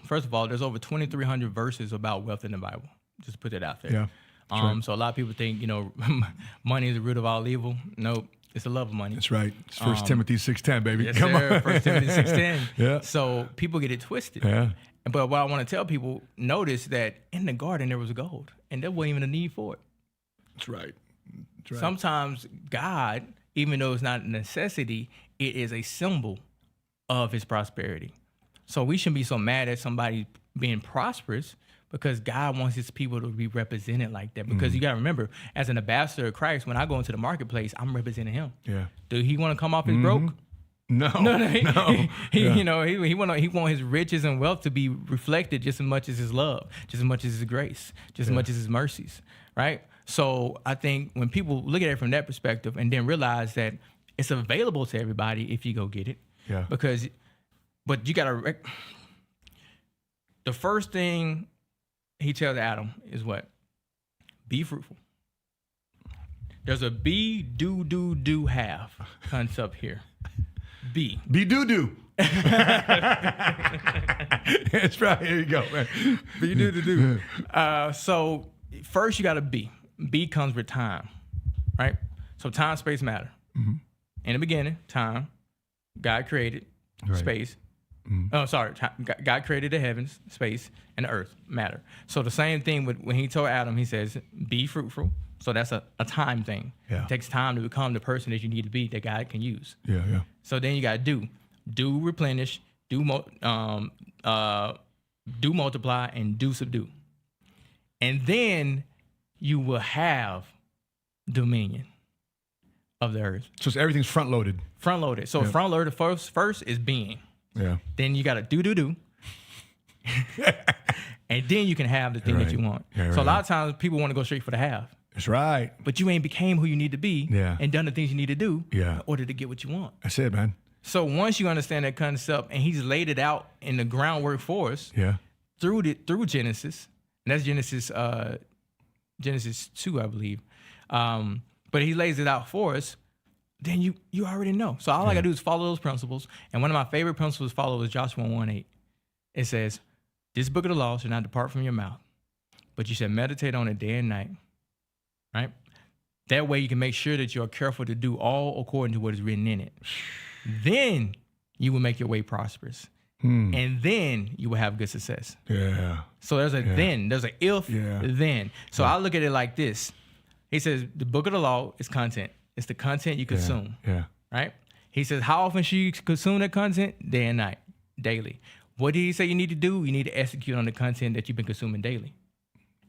First of all, there's over 2,300 verses about wealth in the Bible. Just put it out there. Yeah. Right. So a lot of people think money is the root of all evil. Nope. It's the love of money. That's right. It's 1 Timothy 6:10, baby. Yes, Come on. 1 Timothy 6:10. Yeah. So people get it twisted. Yeah. But what I want to tell people, notice that in the garden there was gold, and there wasn't even a need for it. That's right. Sometimes God, even though it's not a necessity, it is a symbol of his prosperity. So we shouldn't be so mad at somebody being prosperous, because God wants his people to be represented like that. Because you got to remember, as an ambassador of Christ, when I go into the marketplace, I'm representing him. Yeah. Do he want to come off as broke? No. He want his riches and wealth to be reflected just as much as his love, just as much as his grace, just as much as his mercies, right? So I think when people look at it from that perspective and then realize that it's available to everybody if you go get it. Yeah. But you got to, the first thing he tells Adam is what? Be fruitful. There's a be, do, have concept here. Be do. That's right. Here you go, man. Be do. So first you got to be. Be comes with time, right? So time, space, matter. Mm-hmm. In the beginning, time, God created space. Mm-hmm. God created the heavens, space, and the earth, matter. So the same thing when he told Adam, he says, be fruitful. So that's a time thing. Yeah. It takes time to become the person that you need to be that God can use. Yeah. So then you got to do replenish, do multiply, and do subdue. And then you will have dominion of the earth. So everything's front loaded. So front loaded first is being. Yeah. Then you got to do. And then you can have the thing that you want. Yeah, so a lot of times people want to go straight for the have. That's right. But you ain't became who you need to be and done the things you need to do in order to get what you want. That's it, man. So once you understand that concept and he's laid it out in the groundwork for us through Genesis, and that's Genesis 2, I believe. But he lays it out for us, then you already know. So all I got to do is follow those principles. And one of my favorite principles to follow is Joshua 1:8. It says, this book of the law shall not depart from your mouth, but you shall meditate on it day and night. Right? That way you can make sure that you are careful to do all according to what is written in it. Then you will make your way prosperous. And then you will have good success. Yeah. So there's there's an if, then. So I look at it like this. He says the book of the law is content. It's the content you consume. Yeah. Right? He says, how often should you consume that content? Day and night, daily. What did he say you need to do? You need to execute on the content that you've been consuming daily.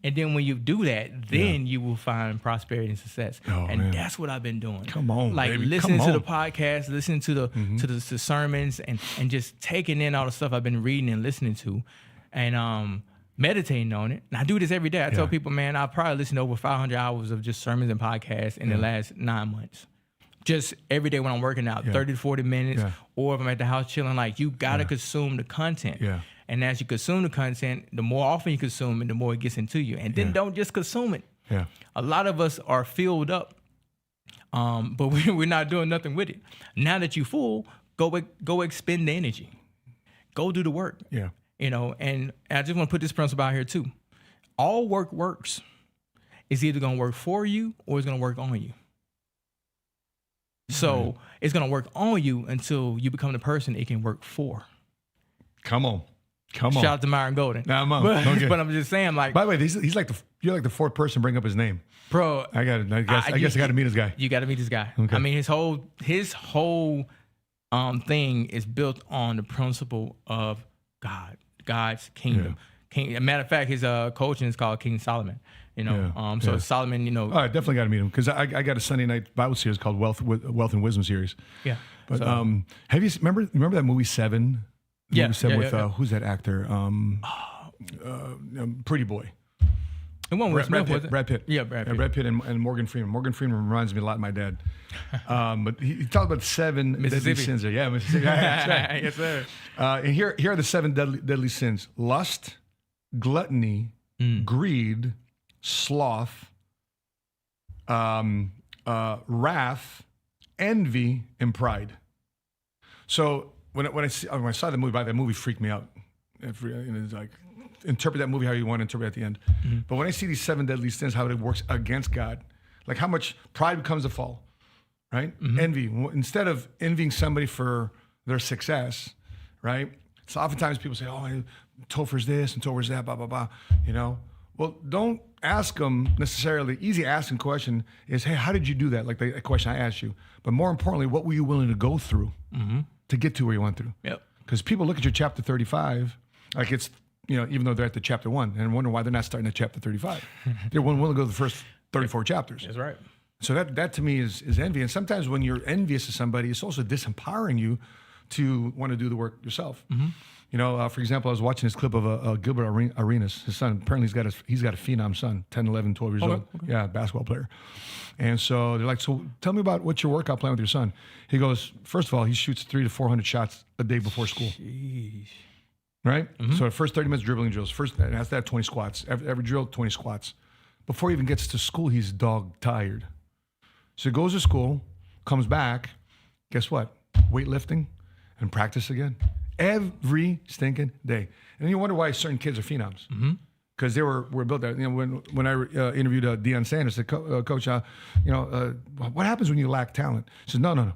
And then when you do that, then you will find prosperity and success. And that's what I've been doing. Come on, like baby. Listening to the podcast, listening to the sermons, and just taking in all the stuff I've been reading and listening to, and meditating on it. And I do this every day. I tell people, man, I've probably listened to over 500 hours of just sermons and podcasts in the last 9 months. just every day when I'm working out, 30 to 40 minutes, or if I'm at the house chilling, like you gotta consume the content. Yeah. And as you consume the content, the more often you consume it, the more it gets into you. And then don't just consume it. Yeah. A lot of us are filled up, but we're not doing nothing with it. Now that you're full, go expend the energy. Go do the work. Yeah. You know, and I just want to put this principle out here too. All work works. It's either going to work for you or it's going to work on you. So it's going to work on you until you become the person it can work for. Come on. Shout out to Myron Golden. Nah, but I'm just saying, like. By the way, he's like you're like the fourth person to bring up his name. Bro, I guess I got to meet this guy. You got to meet this guy. Okay. I mean, his whole thing is built on the principle of God's kingdom. As a matter of fact, his coaching is called King Solomon. You know, so Solomon, you know. Oh, I definitely got to meet him because I got a Sunday night Bible series called Wealth and Wisdom series. Yeah. But have you remember that movie Seven? Yeah. With who's that actor? Pretty Boy. It wasn't Will Smith, was it? Brad Pitt. Yeah, Brad Pitt. Brad Pitt and Morgan Freeman. Morgan Freeman reminds me a lot of my dad. But he talked about 7 deadly sins. Yeah, Mississippi. Right. Yes, sir. And here are the 7 deadly sins: lust, gluttony, greed, sloth, wrath, envy, and pride. So when I saw the movie, that movie freaked me out. It's like, interpret that movie how you want to interpret at the end. But when I see these 7 deadly sins, how it works against God, like how much pride becomes a fall, right? Envy. Instead of envying somebody for their success, right? So oftentimes people say, oh, Topher's this and Topher's that, blah, blah, blah, you know? Well, don't ask them necessarily. Easy asking question is, hey, how did you do that? Like the question I asked you. But more importantly, what were you willing to go through to get to where you went through? Yep. Because people look at your chapter 35, like it's, you know, even though they're at the chapter 1, and wonder why they're not starting at chapter 35. They're willing to go to the first 34 chapters. That's right. So that to me is envy. And sometimes when you're envious of somebody, it's also disempowering you to want to do the work yourself. You know, for example, I was watching this clip of Gilbert Arenas, his son. Apparently he's got a phenom son, 10, 11, 12 years old. Okay. Yeah, basketball player. And so they're like, so tell me about what's your workout plan with your son? He goes, first of all, he shoots 300 to 400 shots a day before school. Jeez. Right? So the first 30 minutes dribbling drills. First, and after that, 20 squats. Every drill, 20 squats. Before he even gets to school, he's dog tired. So he goes to school, comes back, guess what? Weightlifting and practice again. Every stinking day. And then you wonder why certain kids are phenoms. Because they were built that. You know, when I interviewed Deion Sanders, I said, Coach, what happens when you lack talent? He said, no.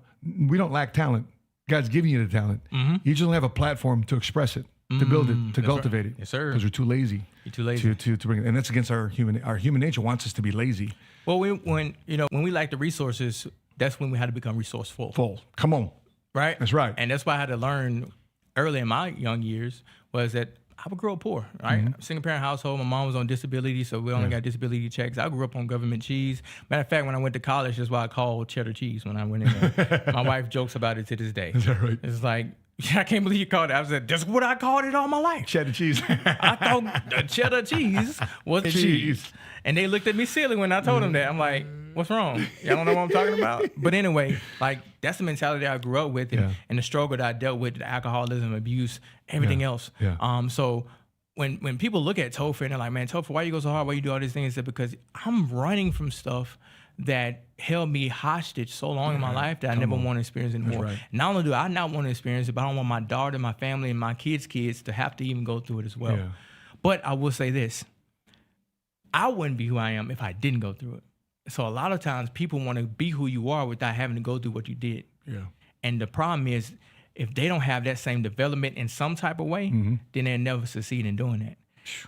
We don't lack talent. God's giving you the talent. You just don't have a platform to express it, to build it, to cultivate it. Yes, sir. Because we're too lazy. You're too lazy. To bring it. And that's against our human nature wants us to be lazy. Well, when we lack the resources, that's when we had to become resourceful. Come on. Right? That's right. And that's why I had to learn early in my young years was that I would grow up poor, right? Single parent household. My mom was on disability, so we only got disability checks. I grew up on government cheese. Matter of fact, when I went to college, that's why I called cheddar cheese when I went in there. My wife jokes about it to this day. Is that right? It's like, I can't believe you called it. I said, that's what I called it all my life. Cheddar cheese. I thought the cheddar cheese was cheese. And they looked at me silly when I told them that. I'm like, what's wrong? Y'all don't know what I'm talking about? But anyway, like that's the mentality I grew up with and the struggle that I dealt with, the alcoholism, abuse, everything else. So when people look at Topher and they're like, man, Topher, why you go so hard? Why you do all these things? It's because I'm running from stuff that held me hostage so long in my life that I never want to experience anymore. Right. Not only do I not want to experience it, but I don't want my daughter, my family, and my kids' to have to even go through it as well. But I will say this. I wouldn't be who I am if I didn't go through it. So a lot of times people want to be who you are without having to go through what you did. And the problem is if they don't have that same development in some type of way, then they'll never succeed in doing that.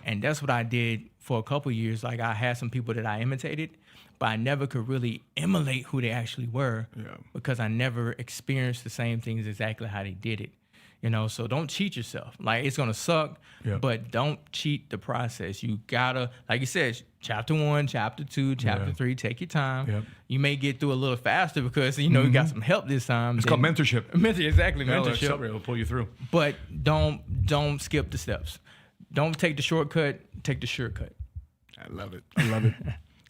And that's what I did for a couple of years. Like I had some people that I imitated, but I never could really emulate who they actually were because I never experienced the same things exactly how they did it. You know, so don't cheat yourself. Like it's gonna suck, but don't cheat the process. You gotta, like you said, chapter 1, chapter 2, chapter 3, take your time. You may get through a little faster because you know you got some help this time. It's called mentorship. Exactly, mentorship. It'll pull you through. But don't skip the steps. Don't take the shortcut. Take the shortcut. I love it.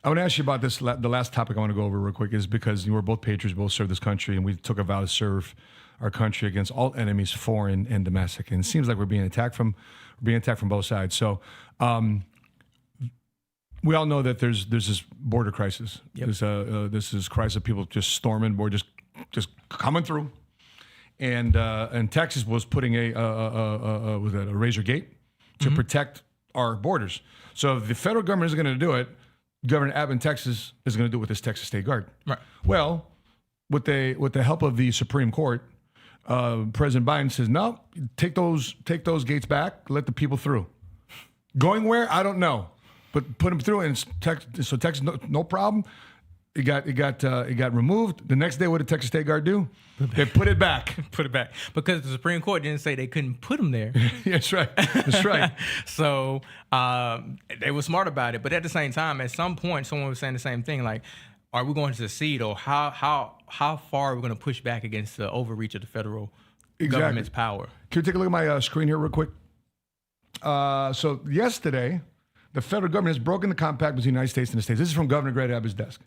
I want to ask you about this. The last topic I want to go over real quick is because we're both patriots, both serve this country, and we took a vow to serve our country against all enemies, foreign and domestic. And it seems like we're being attacked from both sides. So we all know that there's this border crisis. Yep. This is crisis of people just storming, or just coming through. And Texas was putting a razor gate to protect our borders. So if the federal government isn't going to do it, Governor Abbott in Texas is going to do it with his Texas State Guard. Right. Well, with the help of the Supreme Court, President Biden says, no, take those gates back, let the people through. Going where? I don't know, but put them through. And so Texas, no problem. It got removed. The next day, what did Texas State Guard do? They put it back. Put it back. Because the Supreme Court didn't say they couldn't put them there. That's right. That's right. So they were smart about it. But at the same time, at some point, someone was saying the same thing, like, are we going to secede, or how far are we going to push back against the overreach of the federal government's power? Can you take a look at my screen here real quick? So yesterday, the federal government has broken the compact between the United States and the states. This is from Governor Greg Abbott's desk.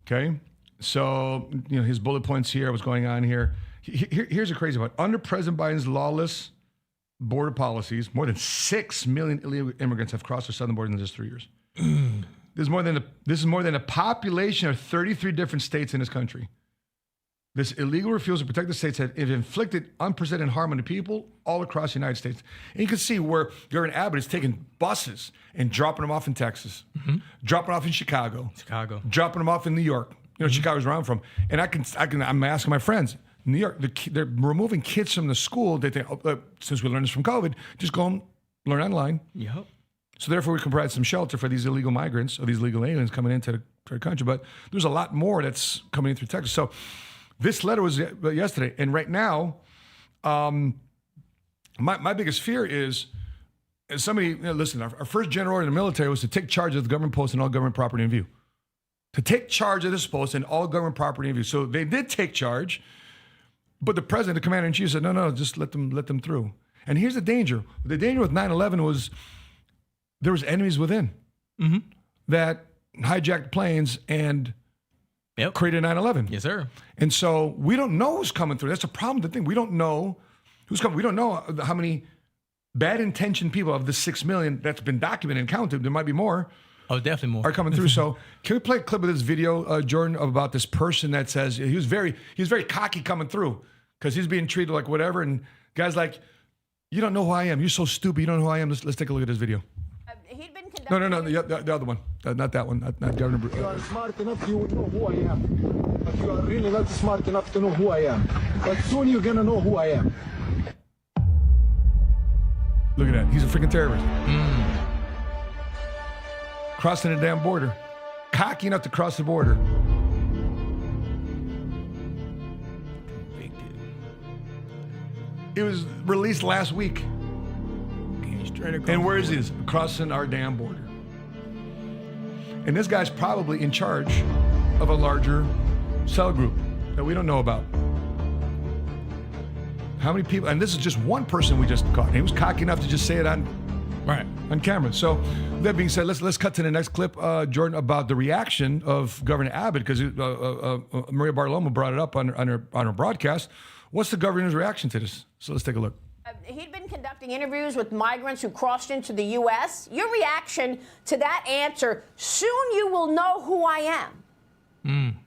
Okay? So, his bullet points here, what's going on here. Here's the crazy part. Under President Biden's lawless border policies, more than 6 million illegal immigrants have crossed the southern border in just 3 years. This is more than a population of 33 different states in this country. This illegal refusal to protect the states has inflicted unprecedented harm on the people all across the United States. And you can see where Governor Abbott is taking buses and dropping them off in Texas, dropping them off in Chicago, dropping them off in New York. Chicago's where I'm from. And I'm asking my friends, New York, they're removing kids from the school that they, since we learned this from COVID, just go and learn online. Yep. So therefore, we can provide some shelter for these illegal migrants or these illegal aliens coming into the country. But there's a lot more that's coming in through Texas. So this letter was yesterday. And right now, my biggest fear is somebody, listen, our first general order in the military was to take charge of the government post and all government property in view. To take charge of this post and all government property in view. So they did take charge, but the president, the commander-in-chief said, no, just let them through. And here's the danger. The danger with 9/11 was there was enemies within that hijacked planes and created 9/11. Yes, sir. And so we don't know who's coming through. That's a problem. The thing, we don't know who's coming. We don't know how many bad intentioned people of the 6 million that's been documented and counted. There might be more. Oh, definitely more are coming through. So can we play a clip of this video, Jordan, about this person that says he was very cocky coming through because he's being treated like whatever. And guys like, you don't know who I am. You're so stupid. You don't know who I am. Let's take a look at this video. He'd been conducting... No, the other one. Not that one. Not Governor Bruce. You are smart enough, you would know who I am. But you are really not smart enough to know who I am. But soon you're going to know who I am. Look at that. He's a freaking terrorist. Crossing the damn border. Cocky enough to cross the border. Convicted. It was released last week. And where is he? Crossing our damn border. And this guy's probably in charge of a larger cell group that we don't know about. How many people? And this is just one person we just caught. He was cocky enough to just say it on camera. So that being said, let's cut to the next clip, Jordan, about the reaction of Governor Abbott, because Maria Bartiromo brought it up on her broadcast. What's the governor's reaction to this? So let's take a look. He'd been conducting interviews with migrants who crossed into the U.S. Your reaction to that answer, soon you will know who I am.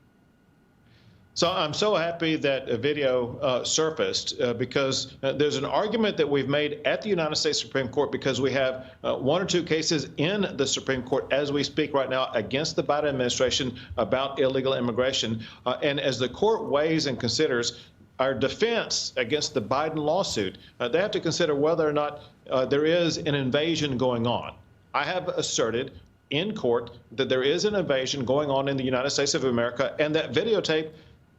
So I'm so happy that a video surfaced because there's an argument that we've made at the United States Supreme Court, because we have one or two cases in the Supreme Court as we speak right now against the Biden administration about illegal immigration. And as the court weighs and considers our defense against the Biden lawsuit, they have to consider whether or not there is an invasion going on. I have asserted in court that there is an invasion going on in the United States of America, and that videotape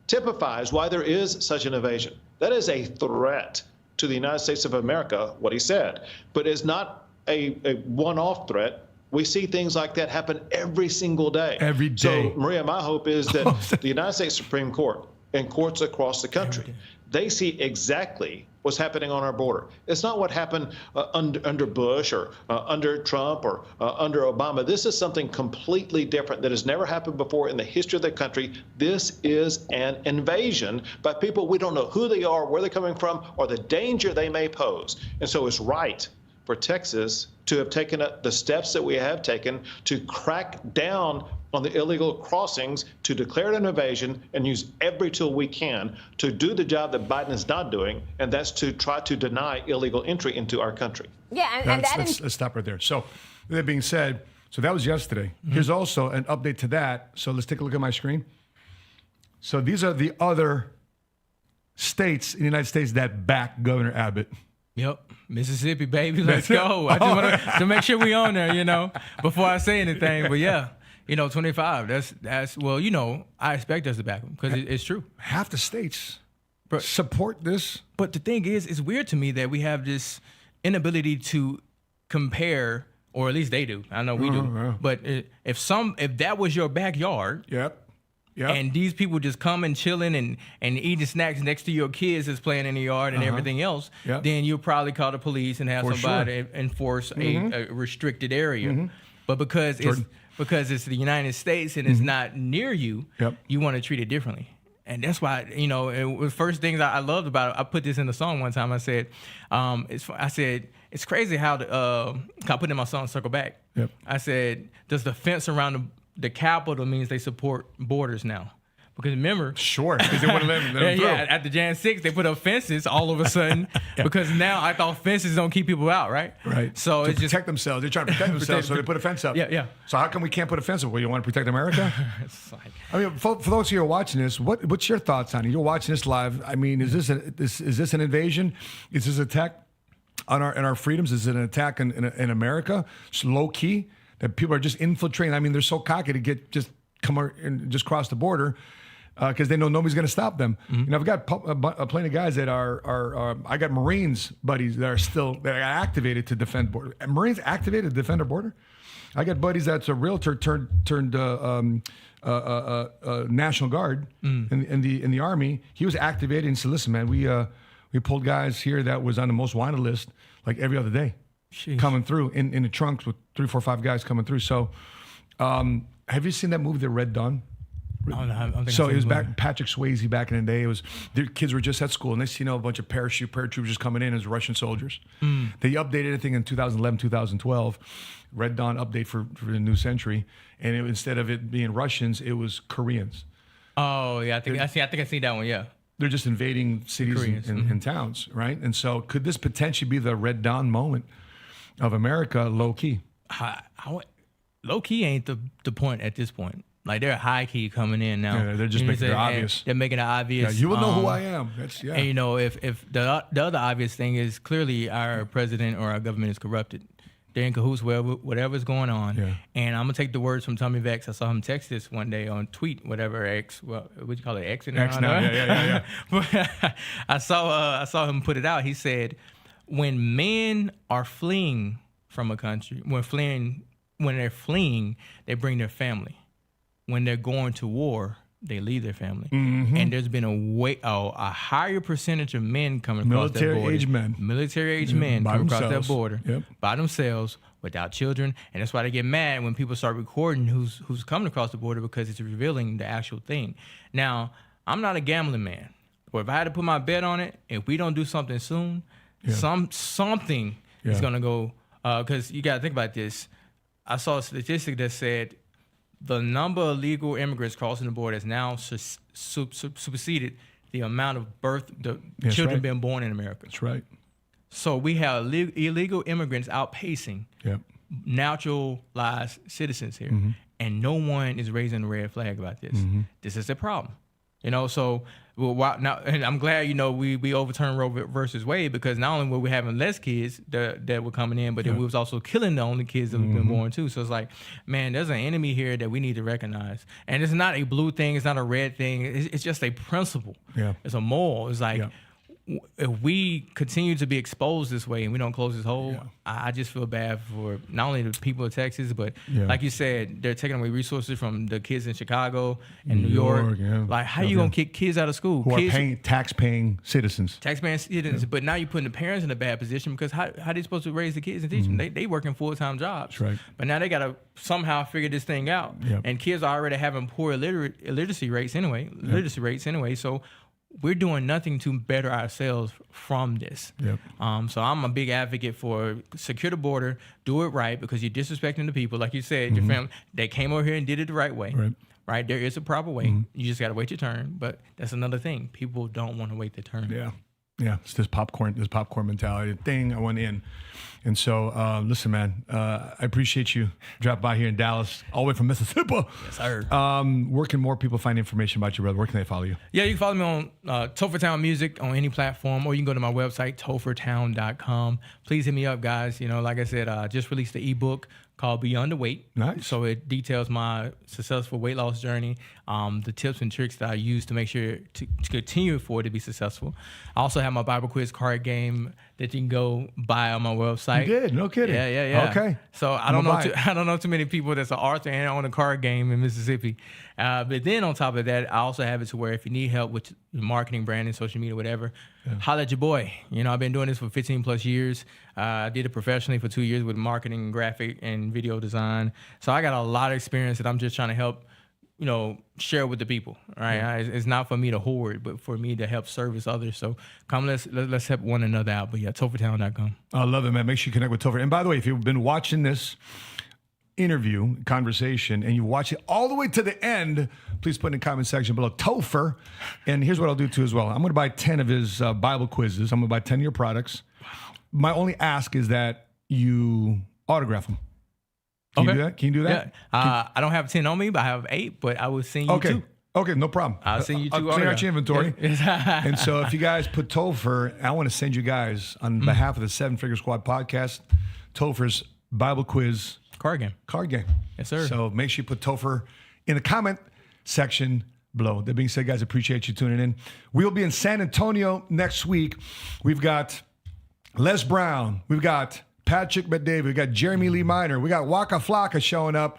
typifies why there is such an invasion. That is a threat to the United States of America, what he said, but it's not a one-off threat. We see things like that happen every single day. Every day. So, Maria, my hope is that the United States Supreme Court in courts across the country. They see exactly what's happening on our border. It's not what happened under Bush or under Trump or under Obama. This is something completely different that has never happened before in the history of the country. This is an invasion by people we don't know who they are, where they're coming from, or the danger they may pose. And so it's right for Texas to have taken the steps that we have taken to crack down on the illegal crossings, to declare it an invasion and use every tool we can to do the job that Biden is not doing, and that's to try to deny illegal entry into our country. Yeah, let's stop right there. So that being said, so that was yesterday. Here's also an update to that. So let's take a look at my screen. So these are the other states in the United States that back Governor Abbott. Yep. Mississippi, baby, let's go. I just want to make sure we on there, before I say anything. But yeah, 25, that's well, I expect us to back them because it's true. Half the states support this. But the thing is, it's weird to me that we have this inability to compare, or at least they do. I know we do. Yeah. But if that was your backyard. Yep. And these people just come and chilling and eating snacks next to your kids that's playing in the yard and everything else, then you'll probably call the police and have somebody enforce a restricted area. But because it's the United States and it's not near you, you want to treat it differently. And that's why, the first things I loved about it, I put this in the song one time. I said, it's crazy how I put in my song Circle Back. I said, does the fence around the Capitol means they support borders now? Because remember, because they want to let them through. After Jan 6, they put up fences all of a sudden because now I thought fences don't keep people out, right? Right. So to it's protect themselves. They're trying to protect themselves, so they put a fence up. Yeah. So how come we can't put a fence up? Well, you want to protect America? It's like, I mean, for those of you who are watching this, what's your thoughts on it? You're watching this live. I mean, is this an invasion? Is this an attack on our freedoms? Is it an attack in America? It's low key that people are just infiltrating. I mean, they're so cocky to just cross the border. Because they know nobody's going to stop them. I've got plenty of guys that are I got Marines buddies that are activated to defend border. Marines activated to defend our border. I got buddies that's a realtor turned National Guard in the Army. He was activated and said, "Listen, man, we pulled guys here that was on the most wanted list like every other day, coming through in the trunks with 3, 4, 5 guys coming through." So, have you seen that movie, The Red Dawn? Oh, no, I don't think so it was back Patrick Swayze back in the day. It was their kids were just at school and they see a bunch of paratroopers just coming in as Russian soldiers. They updated everything in 2011, 2012. Red Dawn update for the new century, and instead of it being Russians, it was Koreans. Oh yeah, I think I see that one. Yeah, they're just invading cities and towns, right? And so could this potentially be the Red Dawn moment of America, low key? Low key ain't the point at this point. Like they're high key coming in now. Yeah, they're just making it obvious. They're making it obvious. Yeah, you will know who I am. That's And if the other obvious thing is clearly our president or our government is corrupted. They're in cahoots whatever's going on. Yeah. And I'm gonna take the words from Tommy Vex. I saw him text this one day on tweet, whatever X. Well, what you call it, X? X now. Yeah. But I saw him put it out. He said, when men are fleeing from a country, when they're fleeing, they bring their family. When they're going to war, they leave their family. And there's been a higher percentage of men coming across that border. Military-age men coming across that border by themselves, without children. And that's why they get mad when people start recording who's coming across the border, because it's revealing the actual thing. Now, I'm not a gambling man, but if I had to put my bet on it, if we don't do something soon, something is going to go, because you got to think about this. I saw a statistic that said the number of legal immigrants crossing the border has now superseded the amount of children being born in America. That's right. So we have illegal immigrants outpacing naturalized citizens here, and no one is raising a red flag about this. This is a problem. So now, and I'm glad we overturned Roe versus Wade, because not only were we having less kids that were coming in, but we was also killing the only kids that have been born too. So it's like, man, there's an enemy here that we need to recognize, and it's not a blue thing, it's not a red thing, it's just a principle. It's a moral. It's like if we continue to be exposed this way and we don't close this hole, I just feel bad for not only the people of Texas, but like you said, they're taking away resources from the kids in Chicago and New York. Like, how you gonna kick kids out of school? Who kids, are paying tax-paying citizens. Tax-paying citizens, but now you're putting the parents in a bad position because how they supposed to raise the kids and teach them? They working full-time jobs. That's right. But now they got to somehow figure this thing out. And kids are already having poor literacy rates anyway. So we're doing nothing to better ourselves from this. So I'm a big advocate for secure the border, do it right, because you're disrespecting the people. Like you said, your family, they came over here and did it the right way. Right? There is a proper way. You just got to wait your turn. But that's another thing. People don't want to wait their turn. It's this popcorn mentality thing. I went in. And so, listen, man, I appreciate you dropping by here in Dallas, all the way from Mississippi. Yes, sir. Where can more people find information about you, brother? Where can they follow you? Yeah, you can follow me on Topher Town Music on any platform, or you can go to my website, tophertown.com. Please hit me up, guys. You know, like I said, I just released the ebook called Beyond the Weight. Nice. So it details my successful weight loss journey, the tips and tricks that I use to make sure to continue for it to be successful. I also have my Bible quiz card game that you can go buy on my website. You did? No kidding. Yeah. Okay. So I don't know too many people that's an author and own a card game in Mississippi. But then on top of that, I also have it to where if you need help with marketing, branding, social media, whatever, holla at your boy. You know, I've been doing this for 15 plus years. I did it professionally for 2 years with marketing, graphic, and video design. So I got a lot of experience that I'm just trying to help, you know, share with the people, right? It's not for me to hoard, but for me to help service others. So come, let's help one another out. But yeah, tophertown.com. I love it, man. Make sure you connect with Topher. And by the way, if you've been watching this conversation, and you watch it all the way to the end, please put in the comment section below Topher. And here's what I'll do too as well. I'm going to buy 10 of his Bible quizzes. I'm going to buy 10 of your products. My only ask is that you autograph them. Can you do that? Can you do that? Yeah. I don't have 10 on me, but I have 8, but I will send you 2. Okay, no problem. I'll send you 2. I'll clear out your inventory. And so if you guys put Topher, I want to send you guys, on behalf of the 7 Figure Squad podcast, Topher's Bible quiz card game. Yes, sir. So make sure you put Topher in the comment section below. That being said, guys, appreciate you tuning in. We'll be in San Antonio next week. We've got Les Brown. We've got Patrick Bet-David. We've got Jeremy Lee Minor. We got Waka Flocka showing up.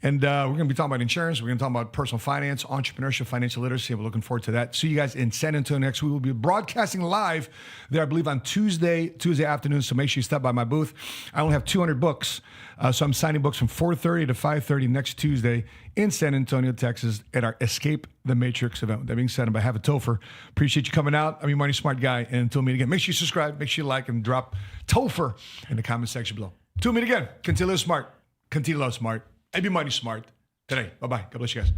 And we're going to be talking about insurance. We're going to talk about personal finance, entrepreneurship, financial literacy. We're looking forward to that. See you guys in San Antonio next week. We'll be broadcasting live there, I believe, on Tuesday afternoon. So make sure you stop by my booth. I only have 200 books. So I'm signing books from 4:30 to 5:30 next Tuesday in San Antonio, Texas at our Escape the Matrix event. That being said, on behalf of Topher, appreciate you coming out. I'm your money smart guy. And until we meet again, make sure you subscribe, make sure you like, and drop Topher in the comment section below. Until we meet again, continue to live smart, continue to love smart, and be money smart today. Bye-bye. God bless you guys.